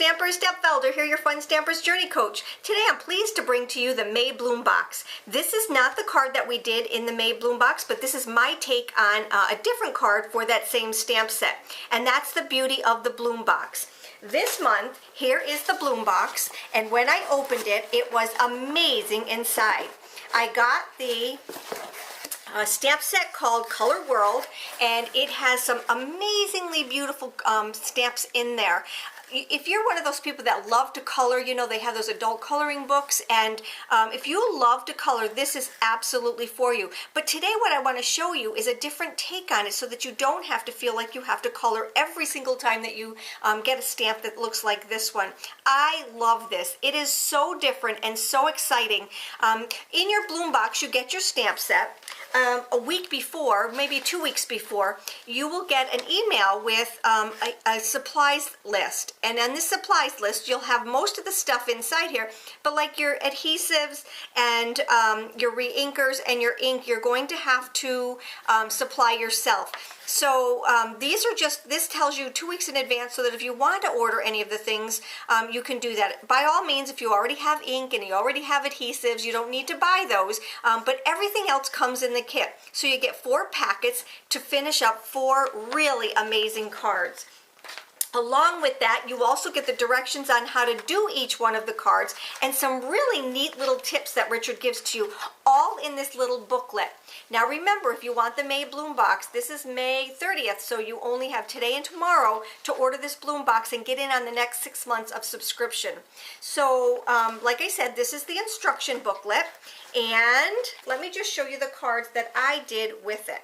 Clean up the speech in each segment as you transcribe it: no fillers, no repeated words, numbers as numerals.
Stampers, Deb Valder here, your Fun Stampers Journey Coach. Today I'm pleased to bring to you the May Bloom Box. This is not the card that we did in the May Bloom Box, but this is my take on a different card for that same stamp set. And that's the beauty of the Bloom Box. This month, here is the Bloom Box, and when I opened it, it was amazing inside. I got the stamp set called Color World, and it has some amazingly beautiful stamps in there. If you're one of those people that love to color, you know, they have those adult coloring books, and if you love to color, this is absolutely for you. But today what I want to show you is a different take on it so that you don't have to feel like you have to color every single time that you get a stamp that looks like this one. I love this. It is so different and so exciting. In your Bloom Box, you get your stamp set. A week before, maybe 2 weeks before, you will get an email with a supplies list. And on this supplies list, you'll have most of the stuff inside here, but like your adhesives and your re-inkers and your ink, you're going to have to supply yourself. So this tells you 2 weeks in advance so that if you want to order any of the things, you can do that. By all means, if you already have ink and you already have adhesives, you don't need to buy those, but everything else comes in the kit. So you get 4 packets to finish up 4 really amazing cards. Along with that, you also get the directions on how to do each one of the cards and some really neat little tips that Richard gives to you, all in this little booklet. Now remember, if you want the May Bloom Box, this is May 30th, so you only have today and tomorrow to order this Bloom Box and get in on the next 6 months of subscription. So, like I said, this is the instruction booklet, and let me just show you the cards that I did with it.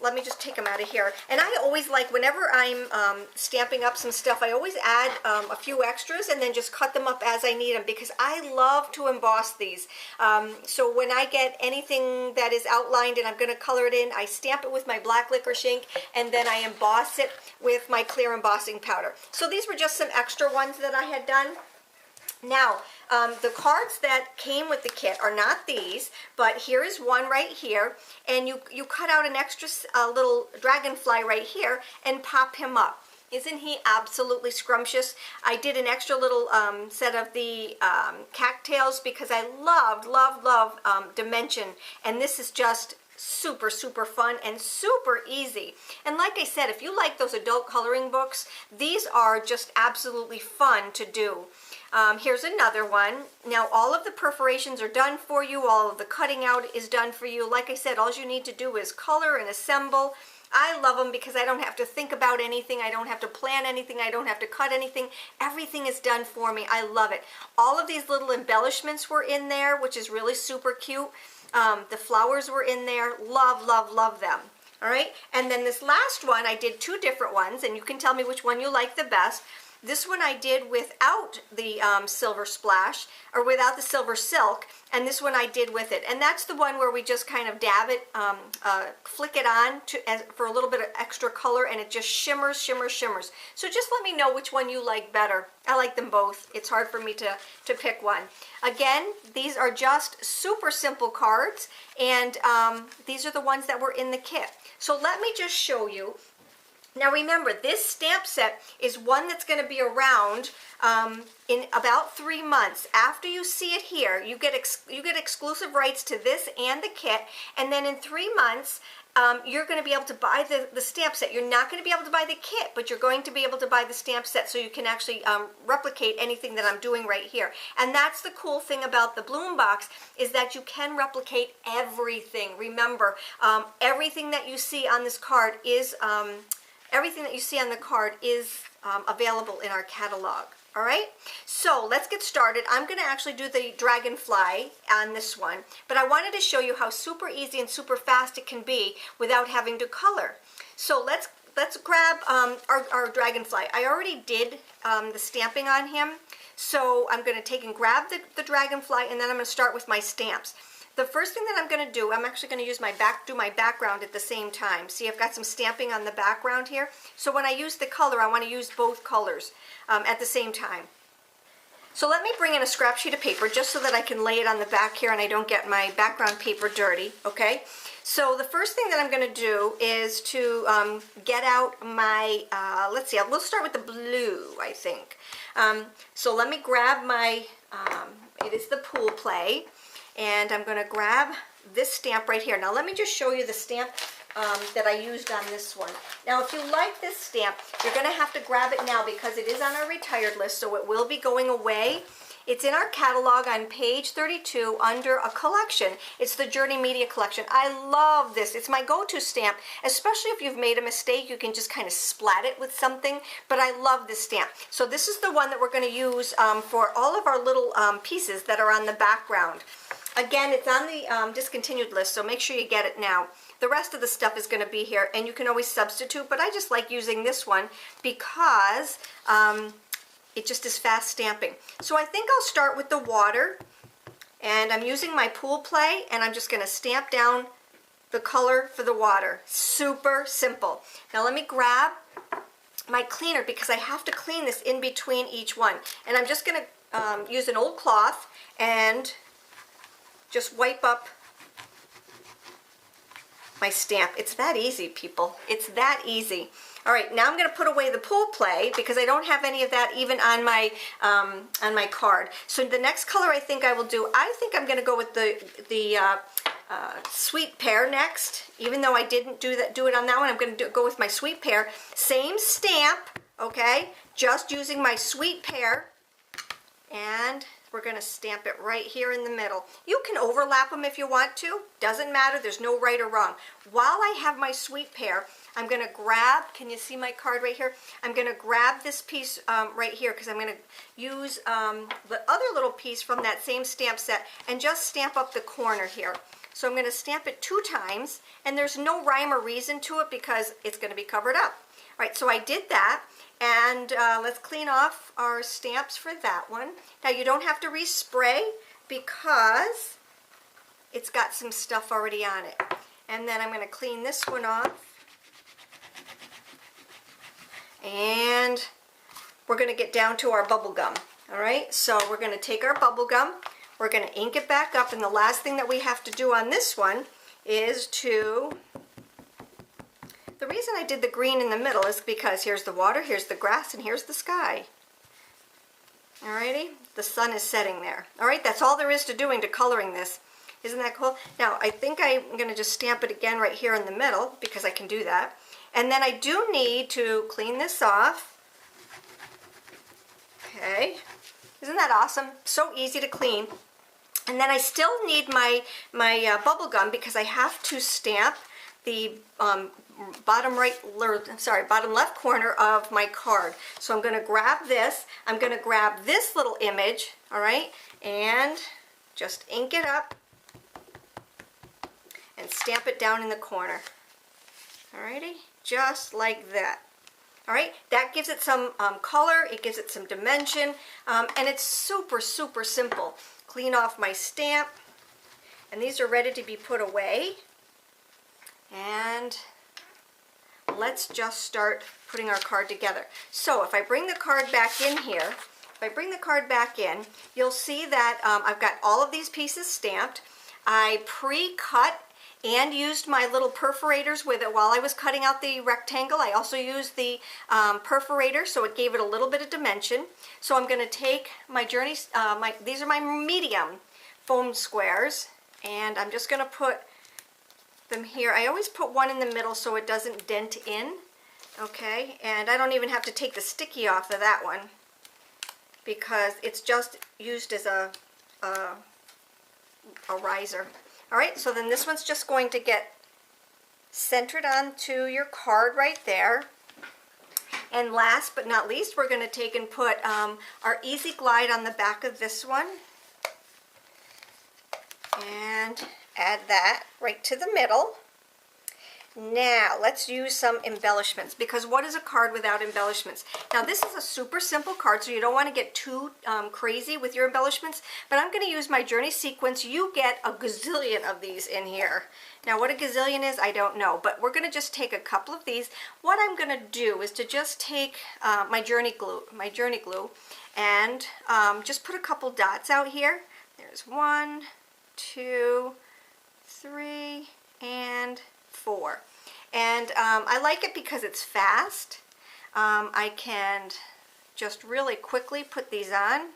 Let me just take them out of here. And I always like, whenever I'm stamping up some stuff, I always add a few extras and then just cut them up as I need them, because I love to emboss these. So when I get anything that is outlined and I'm going to color it in, I stamp it with my black licorice ink and then I emboss it with my clear embossing powder. So these were just some extra ones that I had done. Now, the cards that came with the kit are not these, but here is one right here, and you cut out an extra little dragonfly right here and pop him up. Isn't he absolutely scrumptious? I did an extra little set of the cattails because I love Dimension, and this is just super fun and super easy. And like I said, if you like those adult coloring books, these are just absolutely fun to do. Here's another one. Now all of the perforations are done for you, all of the cutting out is done for you. Like I said, all you need to do is color and assemble. I love them because I don't have to think about anything, I don't have to plan anything, I don't have to cut anything. Everything is done for me. I love it. All of these little embellishments were in there, which is really super cute. The flowers were in there. Love them. All right, and then this last one, I did 2 different ones, and you can tell me which one you like the best. This one I did without the silver splash, or without the silver silk, and this one I did with it. And that's the one where we just kind of dab it, flick it on for a little bit of extra color, and it just shimmers. So just let me know which one you like better. I like them both. It's hard for me to pick one. Again, these are just super simple cards, and these are the ones that were in the kit. So let me just show you. Now remember, this stamp set is one that's going to be around in about 3 months. After you see it here, you get exclusive rights to this and the kit, and then in 3 months, you're going to be able to buy the stamp set. You're not going to be able to buy the kit, but you're going to be able to buy the stamp set so you can actually replicate anything that I'm doing right here. And that's the cool thing about the Bloom Box, is that you can replicate everything. Remember, everything that you see on this card is available in our catalog. All right, so let's get started. I'm going to actually do the dragonfly on this one, but I wanted to show you how super easy and super fast it can be without having to color. So let's grab our dragonfly. I already did the stamping on him, so I'm going to take and grab the dragonfly, and then I'm going to start with my stamps. The first thing that I'm going to do, I'm actually going to use do my background at the same time. See, I've got some stamping on the background here. So when I use the color, I want to use both colors at the same time. So let me bring in a scrap sheet of paper just so that I can lay it on the back here and I don't get my background paper dirty, okay? So the first thing that I'm going to do is to get out my, let's see, we'll start with the blue, I think. So let me grab my, it is the Pool Play, and I'm going to grab this stamp right here. Now let me just show you the stamp that I used on this one. Now if you like this stamp, you're going to have to grab it now because it is on our retired list, so it will be going away. It's in our catalog on page 32 under a collection. It's the Journey Media Collection. I love this. It's my go-to stamp, especially if you've made a mistake. You can just kind of splat it with something, but I love this stamp. So this is the one that we're going to use for all of our little pieces that are on the background. Again, it's on the discontinued list, so make sure you get it now. The rest of the stuff is going to be here, and you can always substitute, but I just like using this one because it just is fast stamping. So I think I'll start with the water, and I'm using my Pool Play, and I'm just going to stamp down the color for the water. Super simple. Now let me grab my cleaner because I have to clean this in between each one. And I'm just going to use an old cloth and just wipe up my stamp. It's that easy, people. It's that easy. All right, now I'm going to put away the Pool Play because I don't have any of that even on my card. So the next color I think I will do, I think I'm going to go with the Sweet Pear next. Even though I didn't do it on that one, I'm going to go with my Sweet Pear. Same stamp, okay? Just using my Sweet Pear, and we're going to stamp it right here in the middle. You can overlap them if you want to. Doesn't matter. There's no right or wrong. While I have my Sweet Pear, I'm going to grab, can you see my card right here? I'm going to grab this piece right here because I'm going to use the other little piece from that same stamp set and just stamp up the corner here. So I'm going to stamp it 2 times, and there's no rhyme or reason to it because it's going to be covered up. All right, so I did that. And let's clean off our stamps for that one. Now you don't have to respray because it's got some stuff already on it. And then I'm going to clean this one off. And we're going to get down to our bubble gum. All right, so we're going to take our bubble gum. We're going to ink it back up. And the last thing that we have to do on this one is to... The reason I did the green in the middle is because here's the water, here's the grass, and here's the sky. Alrighty, the sun is setting there. Alright, that's all there is to doing to coloring this. Isn't that cool? Now, I think I'm going to just stamp it again right here in the middle because I can do that. And then I do need to clean this off. Okay, isn't that awesome? So easy to clean. And then I still need my bubble gum because I have to stamp the bottom left corner of my card. So I'm going to grab this. I'm going to grab this little image, all right, and just ink it up and stamp it down in the corner. Alrighty, just like that. All right, that gives it some color. It gives it some dimension, and it's super, super simple. Clean off my stamp, and these are ready to be put away. And let's just start putting our card together. So if I bring the card back in here, you'll see that I've got all of these pieces stamped. I pre-cut and used my little perforators with it while I was cutting out the rectangle. I also used the perforator, so it gave it a little bit of dimension. So I'm going to take my Journey, these are my medium foam squares, and I'm just going to put them here. I always put one in the middle so it doesn't dent in, okay? And I don't even have to take the sticky off of that one because it's just used as a riser. All right, so then this one's just going to get centered onto your card right there. And last but not least, we're going to take and put our Easy Glide on the back of this one. And add that right to the middle. Now let's use some embellishments, because what is a card without embellishments? Now this is a super simple card, so you don't want to get too crazy with your embellishments, but I'm going to use my Journey sequence. You get a gazillion of these in here. Now what a gazillion is, I don't know, but we're going to just take a couple of these. What I'm going to do is to just take my Journey glue, and just put a couple dots out here. There's 1, 2, 3, and 4. And I like it because it's fast. I can just really quickly put these on.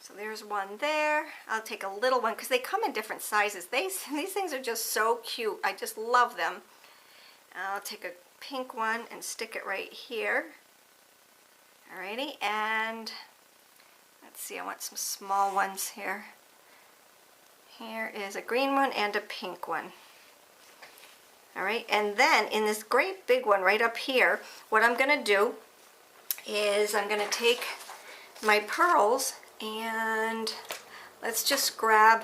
So there's one there. I'll take a little one because they come in different sizes. These things are just so cute. I just love them. I'll take a pink one and stick it right here. Alrighty, and let's see, I want some small ones here. Here is a green one and a pink one. Alright, and then in this great big one right up here, what I'm going to do is I'm going to take my pearls and let's just grab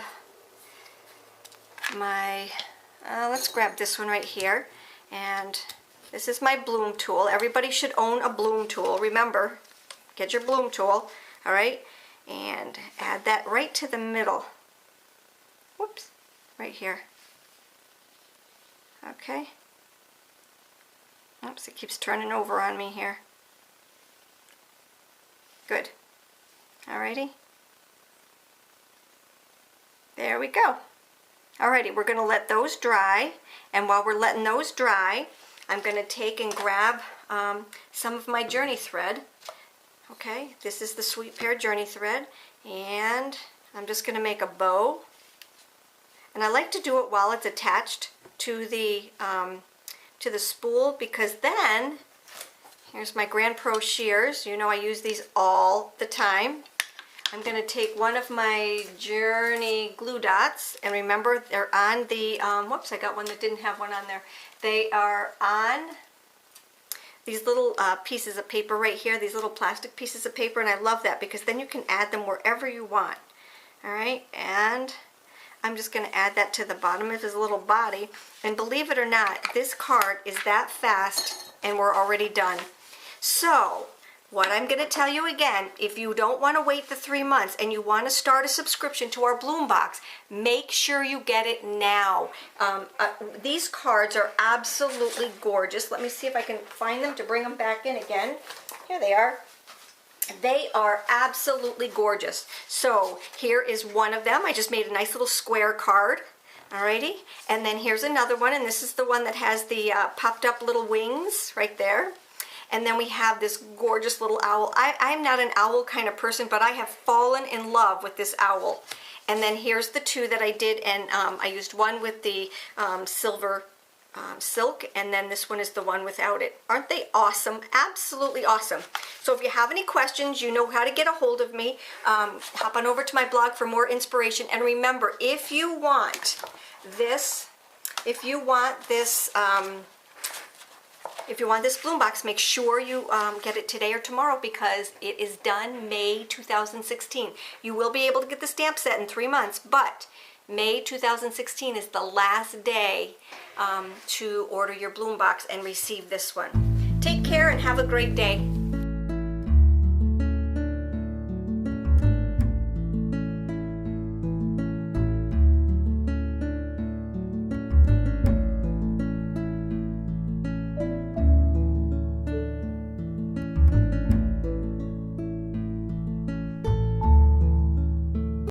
my, let's grab this one right here. And this is my bloom tool. Everybody should own a bloom tool. Remember, get your bloom tool, all right? And add that right to the middle. Whoops, right here. Okay. Oops, it keeps turning over on me here. Good. Alrighty. There we go. Alrighty, we're going to let those dry, and while we're letting those dry, I'm going to take and grab some of my journey thread. Okay, this is the Sweet Pear journey thread, and I'm just going to make a bow. And I like to do it while it's attached to the spool, because then, here's my Grand Pro shears. You know I use these all the time. I'm going to take one of my Journey glue dots, and remember they're on the, whoops, I got one that didn't have one on there. They are on these little pieces of paper right here, these little plastic pieces of paper, and I love that because then you can add them wherever you want. Alright, and I'm just going to add that to the bottom of his little body, and believe it or not, this card is that fast and we're already done. So, what I'm going to tell you again, if you don't want to wait the 3 months and you want to start a subscription to our Bloom Box, make sure you get it now. These cards are absolutely gorgeous. Let me see if I can find them to bring them back in again. Here they are. They are absolutely gorgeous. So here is one of them. I just made a nice little square card. Alrighty. And then here's another one, and this is the one that has the popped up little wings right there. And then we have this gorgeous little owl. I'm not an owl kind of person, but I have fallen in love with this owl. And then here's the two that I did, and I used one with the silver silk, and then this one is the one without it. Aren't they awesome? Absolutely awesome. So if you have any questions, you know how to get a hold of me. Hop on over to my blog for more inspiration. And remember, if you want this, Bloom Box, make sure you get it today or tomorrow, because it is done May 2016. You will be able to get the stamp set in 3 months, but May 2016 is the last day to order your Bloom Box and receive this one. Take care and have a great day.